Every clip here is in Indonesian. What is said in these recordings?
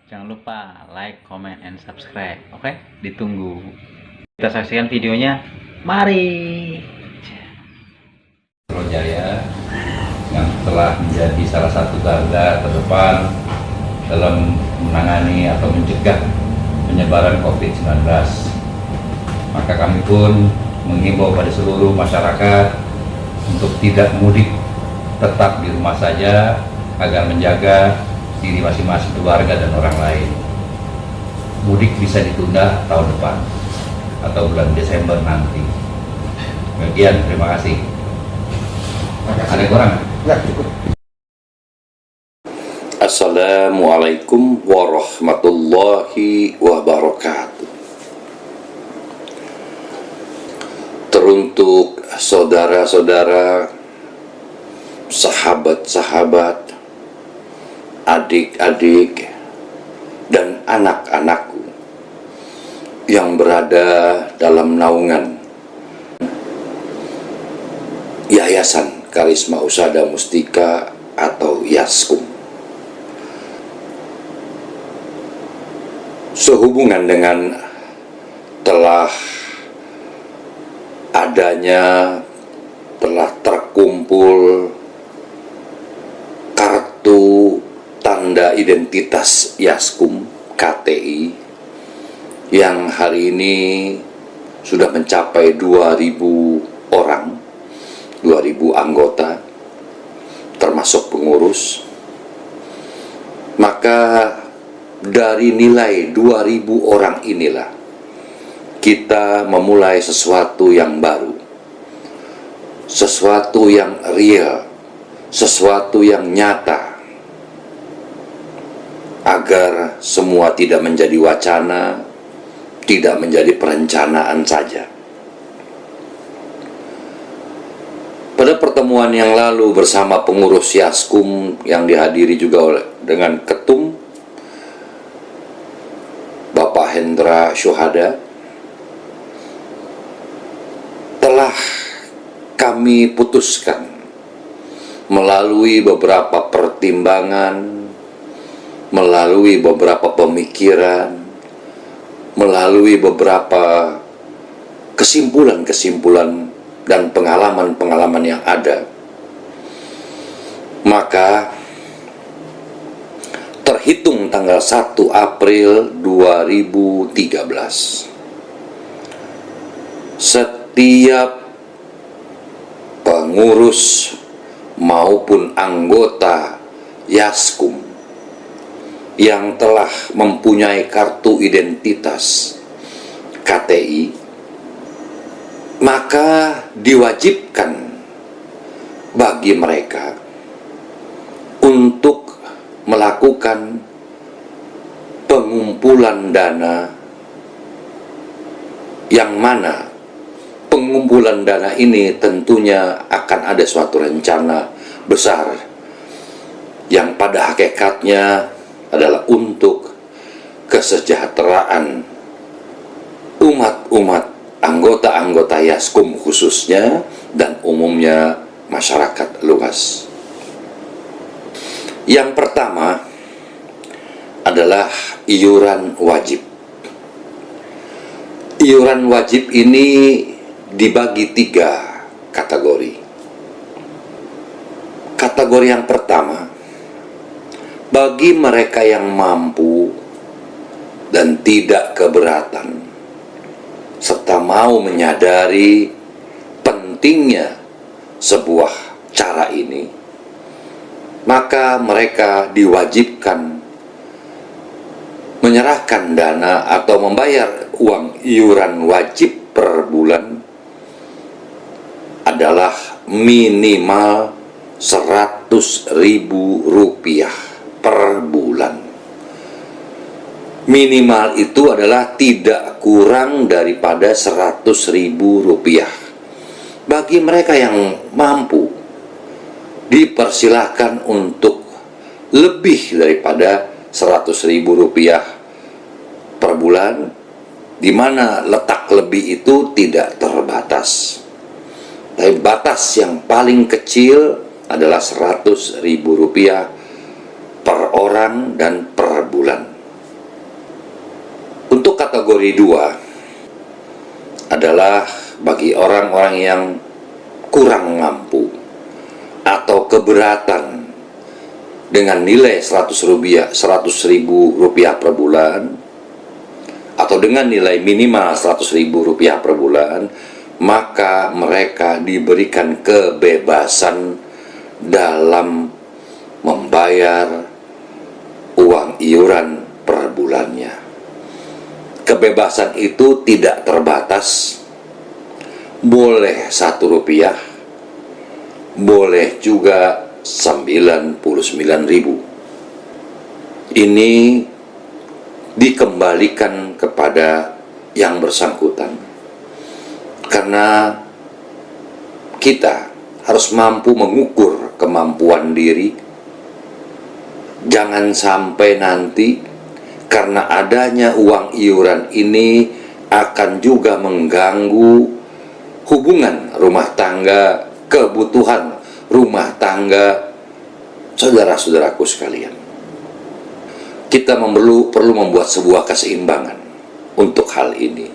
Jangan lupa like, comment, and subscribe. Oke, ditunggu. Kita saksikan videonya. Mari. Jaya yang telah menjadi salah satu garda terdepan dalam menangani atau mencegah penyebaran COVID-19. Maka kami pun mengimbau pada seluruh masyarakat untuk tidak mudik, tetap di rumah saja agar menjaga diri masing-masing, keluarga dan orang lain. Mudik bisa ditunda tahun depan atau bulan Desember nanti. Demikian, terima kasih. Ada kurang? Assalamualaikum warahmatullahi wabarakatuh. Teruntuk saudara-saudara, sahabat-sahabat, adik-adik, dan anak-anakku yang berada dalam naungan Yayasan Karisma Usada Mustika atau Yaskum. Sehubungan dengan telah terkumpul kartu tanda identitas Yaskum KTI yang hari ini sudah mencapai 2.000 orang, 2.000 anggota termasuk pengurus. Maka dari nilai 2.000 orang inilah kita memulai sesuatu yang baru, sesuatu yang real, sesuatu yang nyata, agar semua tidak menjadi wacana, tidak menjadi perencanaan saja. Pada pertemuan yang lalu bersama pengurus Yaskum yang dihadiri juga dengan Ketum Bapak Hendra Syuhada, telah kami putuskan melalui beberapa pertimbangan, melalui beberapa pemikiran, melalui beberapa kesimpulan-kesimpulan dan pengalaman-pengalaman yang ada, maka terhitung tanggal 1 April 2013 setiap pengurus maupun anggota Yaskum yang telah mempunyai kartu identitas KTI, maka diwajibkan bagi mereka untuk melakukan pengumpulan dana, yang mana pengumpulan dana ini tentunya akan ada suatu rencana besar yang pada hakikatnya adalah untuk kesejahteraan umat-umat anggota-anggota Yaskum khususnya dan umumnya masyarakat luas. Yang pertama adalah iuran wajib. Iuran wajib ini dibagi 3 kategori. Kategori yang pertama, bagi mereka yang mampu dan tidak keberatan serta mau menyadari pentingnya sebuah cara ini, maka mereka diwajibkan menyerahkan dana atau membayar uang iuran wajib per bulan adalah minimal Rp100.000 per bulan. Minimal itu adalah tidak kurang daripada Rp100.000. Bagi mereka yang mampu, dipersilahkan untuk lebih daripada Rp100.000 per bulan, di mana letak lebih itu tidak terbatas. Tapi batas yang paling kecil adalah Rp100.000 per orang dan per bulan. Kategori 2 adalah bagi orang-orang yang kurang mampu atau keberatan dengan nilai 100.000 rupiah per bulan, atau dengan nilai minimal 100.000 rupiah per bulan, maka mereka diberikan kebebasan dalam membayar uang iuran per bulannya. Kebebasan itu tidak terbatas, boleh 1 rupiah, boleh juga 99.000. Ini dikembalikan kepada yang bersangkutan, karena kita harus mampu mengukur kemampuan diri. Jangan sampai nanti karena adanya uang iuran ini akan juga mengganggu hubungan rumah tangga, kebutuhan rumah tangga saudara-saudaraku sekalian. Kita perlu membuat sebuah keseimbangan untuk hal ini.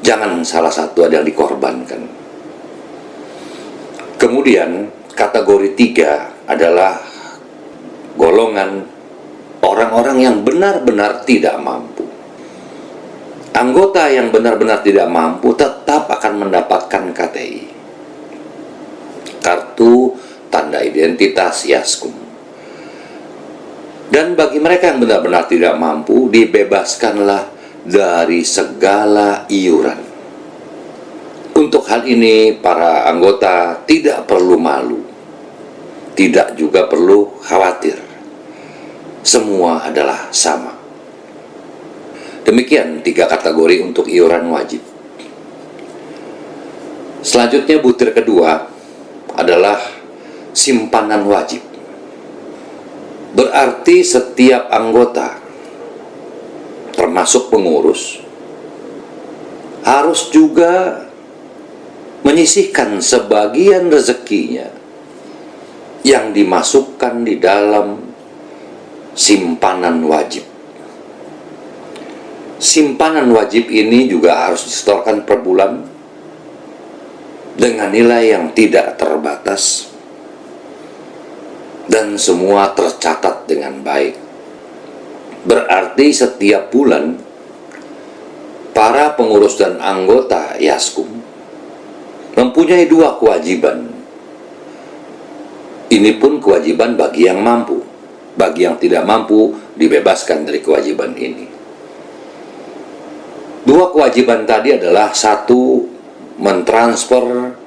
Jangan salah satu ada yang dikorbankan. Kemudian kategori 3 adalah golongan orang-orang yang benar-benar tidak mampu. Anggota yang benar-benar tidak mampu tetap akan mendapatkan KTI, kartu tanda identitas Yaskum. Dan bagi mereka yang benar-benar tidak mampu, dibebaskanlah dari segala iuran. Untuk hal ini, para anggota tidak perlu malu, tidak juga perlu khawatir. Semua adalah sama. Demikian 3 kategori untuk iuran wajib. Selanjutnya, butir kedua adalah simpanan wajib. Berarti setiap anggota, termasuk pengurus, harus juga menyisihkan sebagian rezekinya yang dimasukkan di dalam simpanan wajib. Simpanan wajib ini juga harus disetorkan per bulan dengan nilai yang tidak terbatas, dan semua tercatat dengan baik. Berarti setiap bulan para pengurus dan anggota Yaskum mempunyai 2 kewajiban. Ini pun kewajiban bagi yang mampu. Bagi yang tidak mampu dibebaskan dari kewajiban ini. 2 kewajiban tadi adalah: 1, mentransfer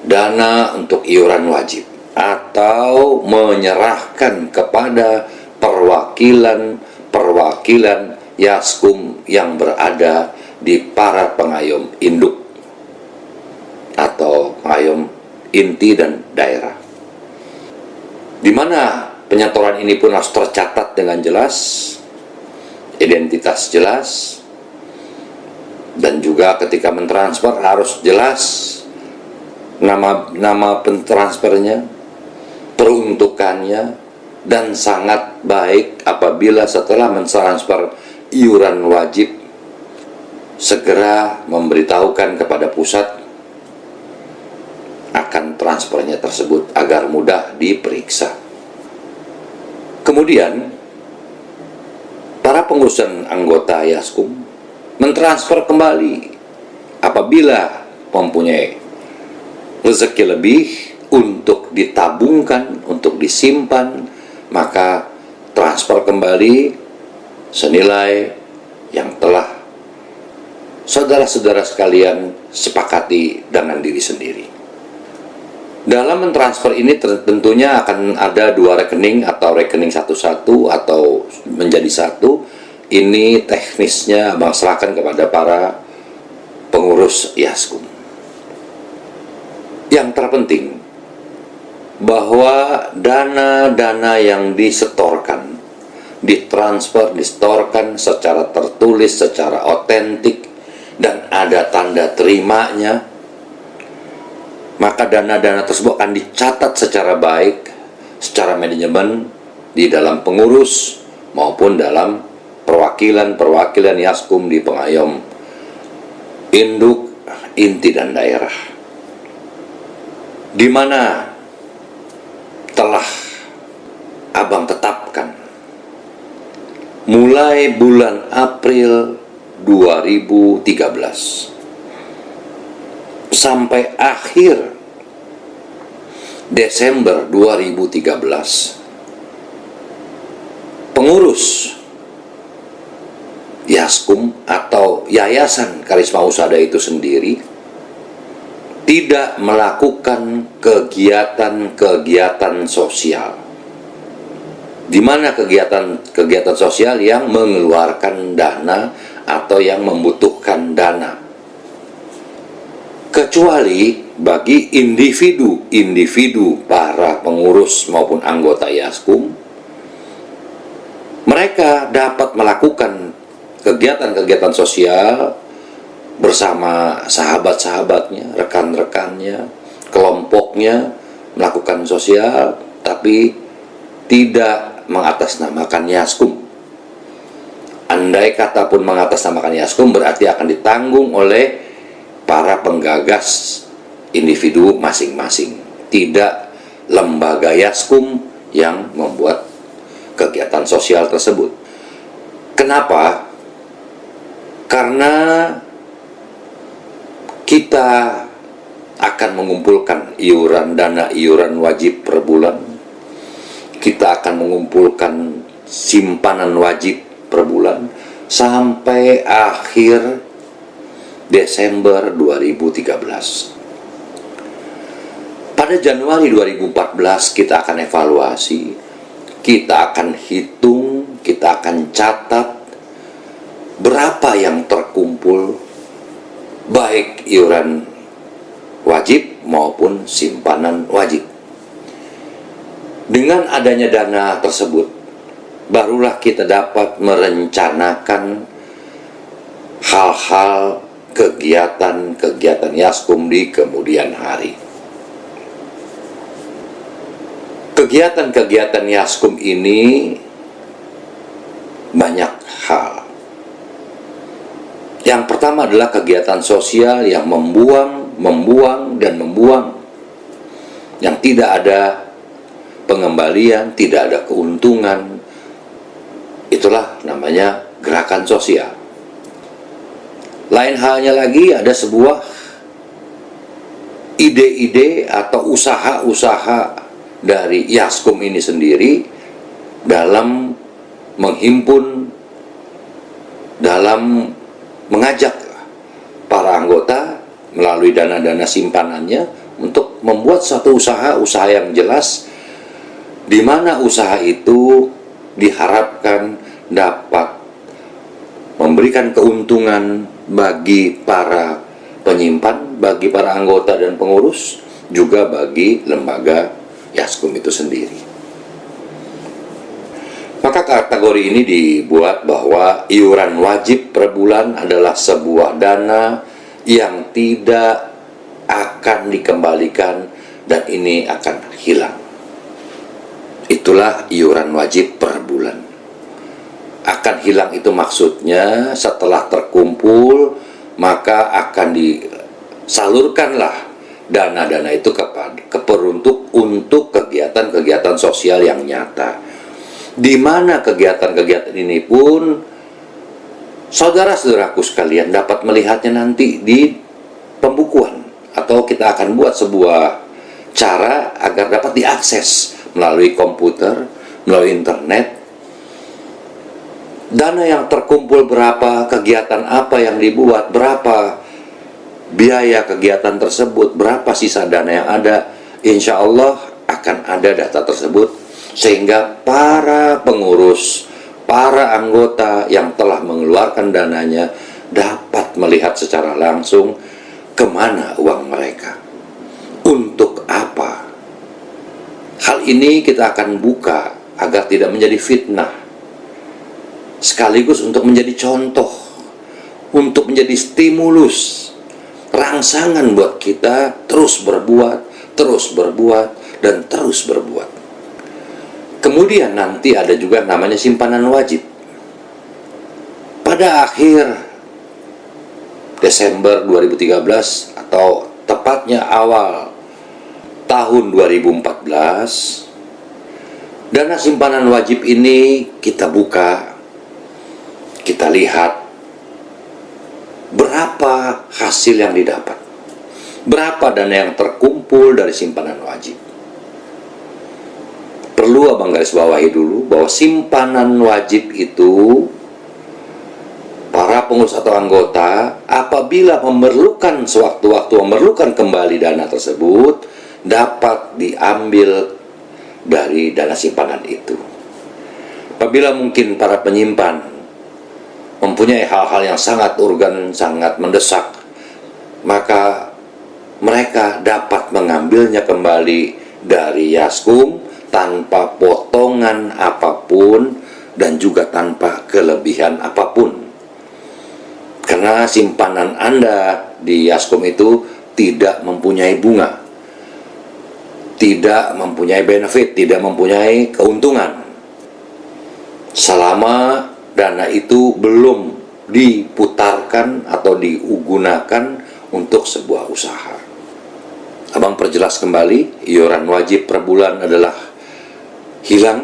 dana untuk iuran wajib, atau menyerahkan kepada perwakilan Yaskum yang berada di para pengayom induk atau pengayom inti dan daerah, di mana penyetoran ini pun harus tercatat dengan jelas, identitas jelas, dan juga ketika mentransfer harus jelas nama pentransfernya, peruntukannya, dan sangat baik apabila setelah mentransfer iuran wajib segera memberitahukan kepada pusat akan transfernya tersebut agar mudah diperiksa. Kemudian para pengurus dan anggota Yaskum mentransfer kembali apabila mempunyai rezeki lebih untuk ditabungkan, untuk disimpan, maka transfer kembali senilai yang telah saudara-saudara sekalian sepakati dengan diri sendiri. Dalam mentransfer ini tentunya akan ada 2 rekening, atau rekening satu-satu atau menjadi satu. Ini teknisnya Abang serahkan kepada para pengurus Yaskum. Yang terpenting bahwa dana-dana yang disetorkan, disetorkan secara tertulis, secara otentik, dan ada tanda terimanya, maka dana-dana tersebut akan dicatat secara baik, secara manajemen, di dalam pengurus maupun dalam perwakilan perwakilan Yaskum di pengayom induk, inti, dan daerah, di mana telah Abang tetapkan mulai bulan April 2013 sampai akhir Desember 2013, pengurus Yaskum atau Yayasan Karisma Husada itu sendiri tidak melakukan kegiatan-kegiatan sosial, di mana kegiatan sosial yang mengeluarkan dana atau yang membutuhkan dana, kecuali bagi individu para pengurus maupun anggota Yaskum. Mereka dapat melakukan kegiatan-kegiatan sosial bersama sahabat-sahabatnya, rekan-rekannya, kelompoknya, melakukan sosial, tapi tidak mengatasnamakan Yaskum. Andai kata pun mengatasnamakan Yaskum, berarti akan ditanggung oleh para penggagas individu masing-masing, tidak lembaga Yaskum yang membuat kegiatan sosial tersebut. Kenapa? Karena kita akan mengumpulkan dana iuran wajib per bulan, kita akan mengumpulkan simpanan wajib per bulan sampai akhir Desember 2013. Pada Januari 2014 kita akan evaluasi, kita akan hitung, kita akan catat berapa yang terkumpul, baik iuran wajib maupun simpanan wajib. Dengan adanya dana tersebut, barulah kita dapat merencanakan hal-hal kegiatan-kegiatan Yaskum di kemudian hari. Kegiatan-kegiatan Yaskum ini banyak hal. Yang pertama adalah kegiatan sosial yang membuang, yang tidak ada pengembalian, tidak ada keuntungan. Itulah namanya gerakan sosial. Lain halnya lagi, ada sebuah ide-ide atau usaha-usaha dari Yaskum ini sendiri dalam menghimpun, dalam mengajak para anggota melalui dana-dana simpanannya untuk membuat satu usaha yang jelas, di mana usaha itu diharapkan dapat memberikan keuntungan bagi para penyimpan, bagi para anggota dan pengurus, juga bagi lembaga Yaskum itu sendiri. Maka kategori ini dibuat bahwa iuran wajib per bulan adalah sebuah dana yang tidak akan dikembalikan dan ini akan hilang. Itulah iuran wajib per bulan. Akan hilang itu maksudnya setelah terkumpul, maka akan disalurkanlah dana-dana itu untuk kegiatan-kegiatan sosial yang nyata. Di mana kegiatan-kegiatan ini pun saudara-saudaraku sekalian dapat melihatnya nanti di pembukuan, atau kita akan buat sebuah cara agar dapat diakses melalui komputer, melalui internet. Dana yang terkumpul berapa, kegiatan apa yang dibuat, berapa biaya kegiatan tersebut, berapa sisa dana yang ada, insya Allah akan ada data tersebut, sehingga para pengurus, para anggota yang telah mengeluarkan dananya dapat melihat secara langsung kemana uang mereka, untuk apa. Hal ini kita akan buka agar tidak menjadi fitnah, sekaligus untuk menjadi contoh, untuk menjadi stimulus, rangsangan buat kita terus berbuat, dan terus berbuat. Kemudian nanti ada juga namanya simpanan wajib. pada akhir Desember 2013 atau tepatnya awal tahun 2014, dana simpanan wajib ini kita buka, kita lihat berapa hasil yang didapat, berapa dana yang terkumpul dari simpanan wajib. Perlu abang garis bawahi dulu bahwa simpanan wajib itu para pengurus atau anggota apabila memerlukan sewaktu-waktu memerlukan kembali dana tersebut dapat diambil dari dana simpanan itu. Apabila mungkin para penyimpan mempunyai hal-hal yang sangat urgen, sangat mendesak, maka mereka dapat mengambilnya kembali dari Yaskum tanpa potongan apapun dan juga tanpa kelebihan apapun. Karena simpanan Anda di Yaskum itu tidak mempunyai bunga, tidak mempunyai benefit, tidak mempunyai keuntungan selama dana itu belum diputarkan atau digunakan untuk sebuah usaha. Abang perjelas kembali, iuran wajib per bulan adalah hilang,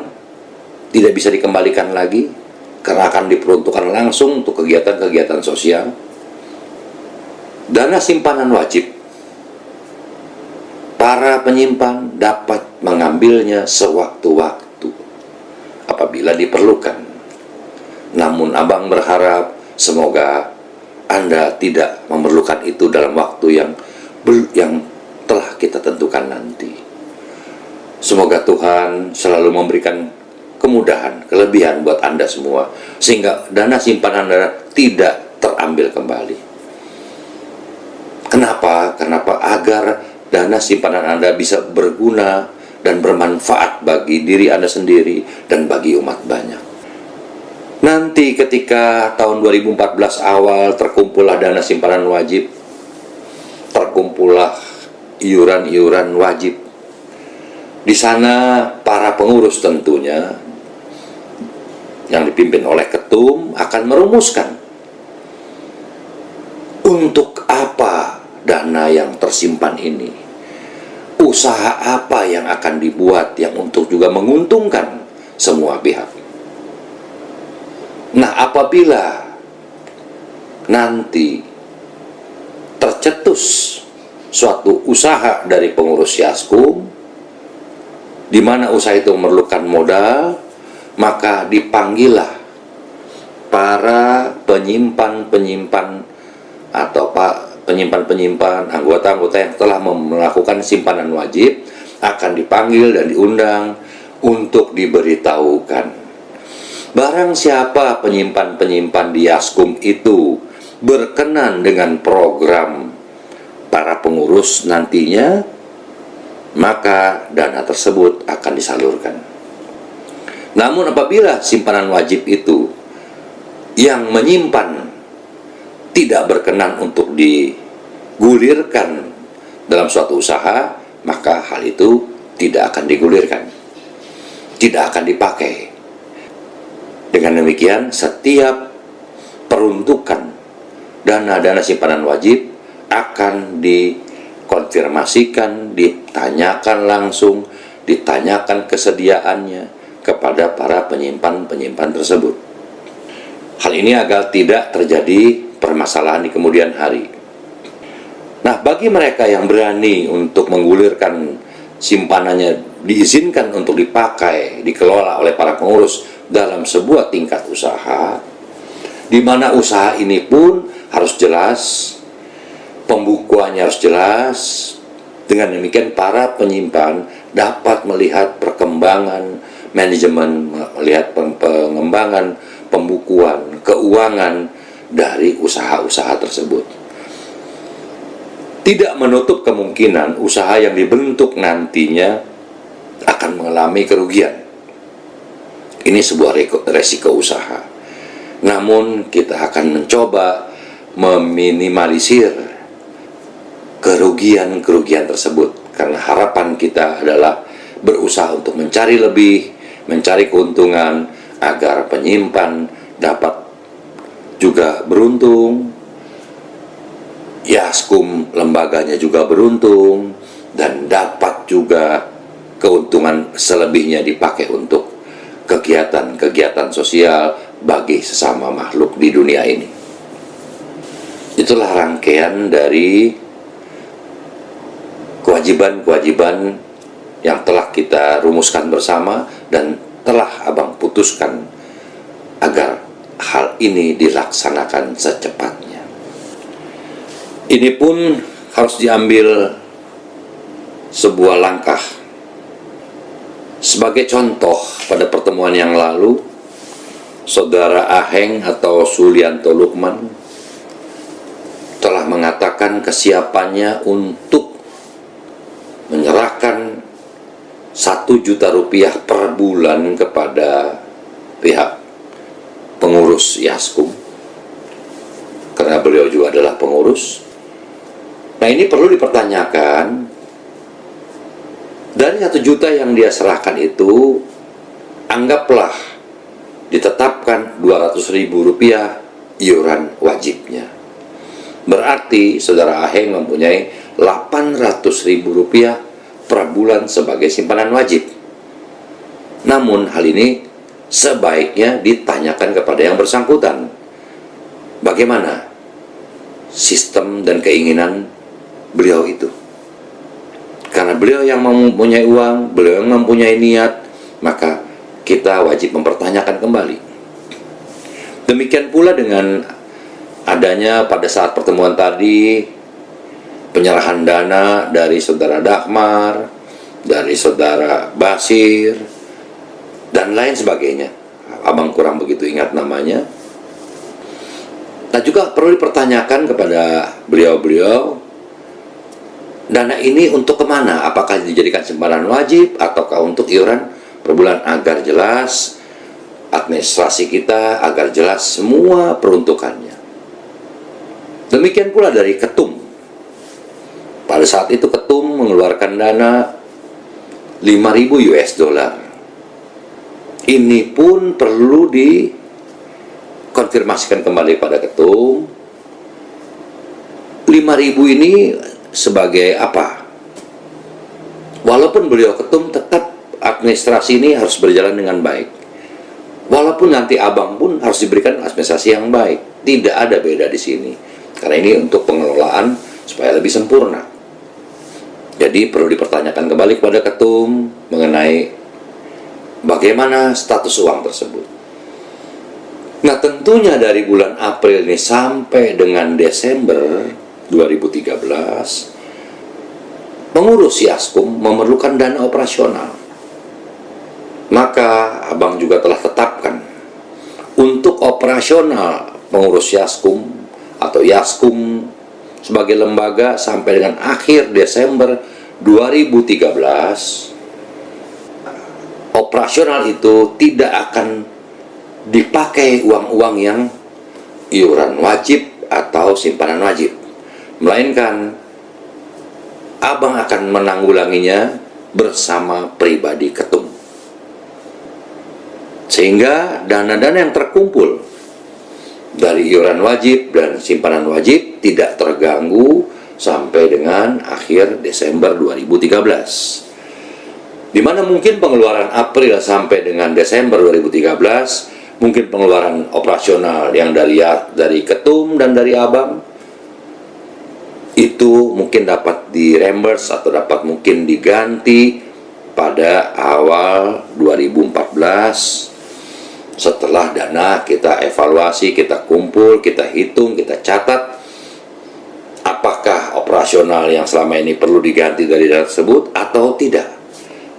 tidak bisa dikembalikan lagi karena akan diperuntukkan langsung untuk kegiatan-kegiatan sosial. Dana simpanan wajib, para penyimpan dapat mengambilnya sewaktu-waktu apabila diperlukan. Namun abang berharap semoga Anda tidak memerlukan itu dalam waktu yang telah kita tentukan nanti. Semoga Tuhan selalu memberikan kemudahan, kelebihan buat Anda semua, sehingga dana simpanan Anda tidak terambil kembali. Kenapa? Agar dana simpanan Anda bisa berguna dan bermanfaat bagi diri Anda sendiri dan bagi umat banyak. Nanti ketika tahun 2014 awal terkumpullah dana simpanan wajib, terkumpullah iuran-iuran wajib. Di sana para pengurus tentunya yang dipimpin oleh ketum akan merumuskan untuk apa dana yang tersimpan ini, usaha apa yang akan dibuat yang untuk juga menguntungkan semua pihak. Nah, apabila nanti tercetus suatu usaha dari pengurus Yaskum, di mana usaha itu memerlukan modal, maka dipanggillah para penyimpan-penyimpan atau penyimpan-penyimpan, anggota-anggota yang telah melakukan simpanan wajib akan dipanggil dan diundang untuk diberitahukan. Barang siapa penyimpan-penyimpan di Yaskum itu berkenan dengan program para pengurus nantinya, maka dana tersebut akan disalurkan. Namun apabila simpanan wajib itu yang menyimpan tidak berkenan untuk digulirkan dalam suatu usaha, maka hal itu tidak akan digulirkan, tidak akan dipakai. Dengan demikian, setiap peruntukan dana-dana simpanan wajib akan dikonfirmasikan, ditanyakan langsung, ditanyakan kesediaannya kepada para penyimpan-penyimpan tersebut. Hal ini agar tidak terjadi permasalahan di kemudian hari. Nah, bagi mereka yang berani untuk menggulirkan simpanannya, diizinkan untuk dipakai, dikelola oleh para pengurus dalam sebuah tingkat usaha, di mana usaha ini pun harus jelas, pembukuannya harus jelas. Dengan demikian para penyimpan dapat melihat perkembangan manajemen, melihat pengembangan pembukuan, keuangan dari usaha-usaha tersebut. Tidak menutup kemungkinan usaha yang dibentuk nantinya akan mengalami kerugian. Ini sebuah resiko usaha. Namun kita akan mencoba meminimalisir kerugian-kerugian tersebut, karena harapan kita adalah berusaha untuk mencari lebih, mencari keuntungan agar penyimpan dapat juga beruntung, Yaskum lembaganya juga beruntung, dan dapat juga keuntungan selebihnya dipakai untuk kegiatan-kegiatan sosial bagi sesama makhluk di dunia ini. Itulah rangkaian dari kewajiban-kewajiban yang telah kita rumuskan bersama dan telah Abang putuskan agar hal ini dilaksanakan secepatnya. Ini pun harus diambil sebuah langkah. Sebagai contoh, pada pertemuan yang lalu, Saudara Aheng atau Sulianto Lukman telah mengatakan kesiapannya untuk menyerahkan 1 juta rupiah per bulan kepada pihak pengurus Yaskum, karena beliau juga adalah pengurus. Nah, ini perlu dipertanyakan, dari 1 juta yang dia serahkan itu, anggaplah ditetapkan 200.000 rupiah iuran wajibnya. Berarti Saudara Aheng mempunyai 800.000 rupiah per bulan sebagai simpanan wajib. Namun hal ini sebaiknya ditanyakan kepada yang bersangkutan. Bagaimana sistem dan keinginan beliau itu? Karena beliau yang mempunyai uang, beliau yang mempunyai niat, maka kita wajib mempertanyakan kembali. Demikian pula dengan adanya pada saat pertemuan tadi penyerahan dana dari Saudara Dahmar, dari Saudara Basir, dan lain sebagainya. Abang kurang begitu ingat namanya. Nah, juga perlu dipertanyakan kepada beliau-beliau, dana ini untuk kemana? Apakah dijadikan simpanan wajib ataukah untuk iuran per bulan, agar jelas administrasi kita, agar jelas semua peruntukannya. Demikian pula dari ketum. Pada saat itu ketum mengeluarkan dana 5.000 US dollar. Ini pun perlu dikonfirmasikan kembali pada ketum. 5.000 ini sebagai apa? Walaupun beliau ketum, tetap administrasi ini harus berjalan dengan baik. Walaupun nanti abang pun harus diberikan administrasi yang baik. Tidak ada beda di sini. Karena ini untuk pengelolaan supaya lebih sempurna. Jadi perlu dipertanyakan kembali kepada ketum mengenai bagaimana status uang tersebut. Nah, tentunya dari bulan April ini sampai dengan Desember 2013, pengurus Yaskum memerlukan dana operasional. Maka abang juga telah tetapkan untuk operasional pengurus Yaskum atau Yaskum sebagai lembaga sampai dengan akhir Desember 2013, operasional itu tidak akan dipakai uang-uang yang iuran wajib atau simpanan wajib, melainkan abang akan menanggulanginya bersama pribadi ketum, sehingga dana-dana yang terkumpul dari iuran wajib dan simpanan wajib tidak terganggu sampai dengan akhir Desember 2013. Di mana mungkin pengeluaran April sampai dengan Desember 2013, mungkin pengeluaran operasional yang dari ketum dan dari abang itu mungkin dapat di-reimburse atau dapat mungkin diganti pada awal 2014. Setelah dana kita evaluasi, kita kumpul, kita hitung, kita catat apakah operasional yang selama ini perlu diganti dari dana tersebut atau tidak.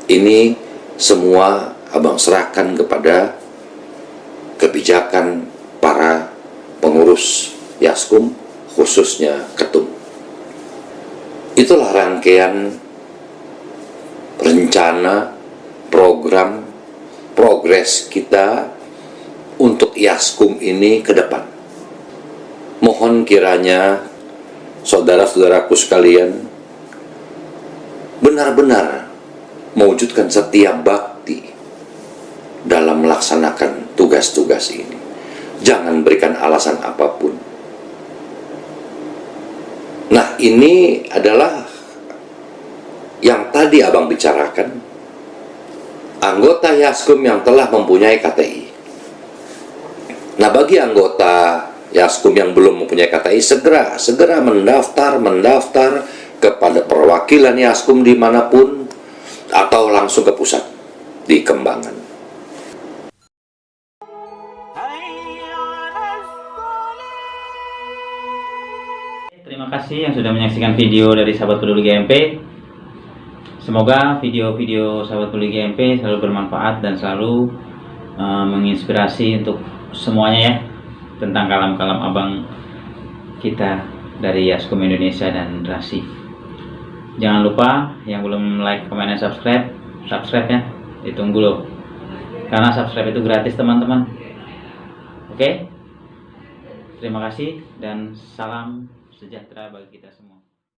Ini semua abang serahkan kepada kebijakan para pengurus Yaskum, khususnya ketum. Itulah rangkaian rencana, program, progres kita untuk Yaskum ini ke depan. Mohon kiranya saudara-saudaraku sekalian benar-benar mewujudkan setia bakti dalam melaksanakan tugas-tugas ini. Jangan berikan alasan apapun. Nah, ini adalah yang tadi Abang bicarakan. Anggota Yaskum yang telah mempunyai KTI. Nah, bagi anggota Yaskum yang belum mempunyai KTI, segera mendaftar kepada perwakilan Yaskum dimanapun, atau langsung ke pusat di Kembangan. Terima kasih yang sudah menyaksikan video dari Sahabat Peduli GMP. Semoga video-video Sahabat Peduli GMP selalu bermanfaat dan selalu menginspirasi untuk semuanya ya, tentang kalam-kalam abang kita dari Yaskum Indonesia dan Rasi. Jangan lupa yang belum like, comment, dan subscribe ya, ditunggu loh, karena subscribe itu gratis teman-teman. Oke, terima kasih dan salam sejahtera bagi kita semua.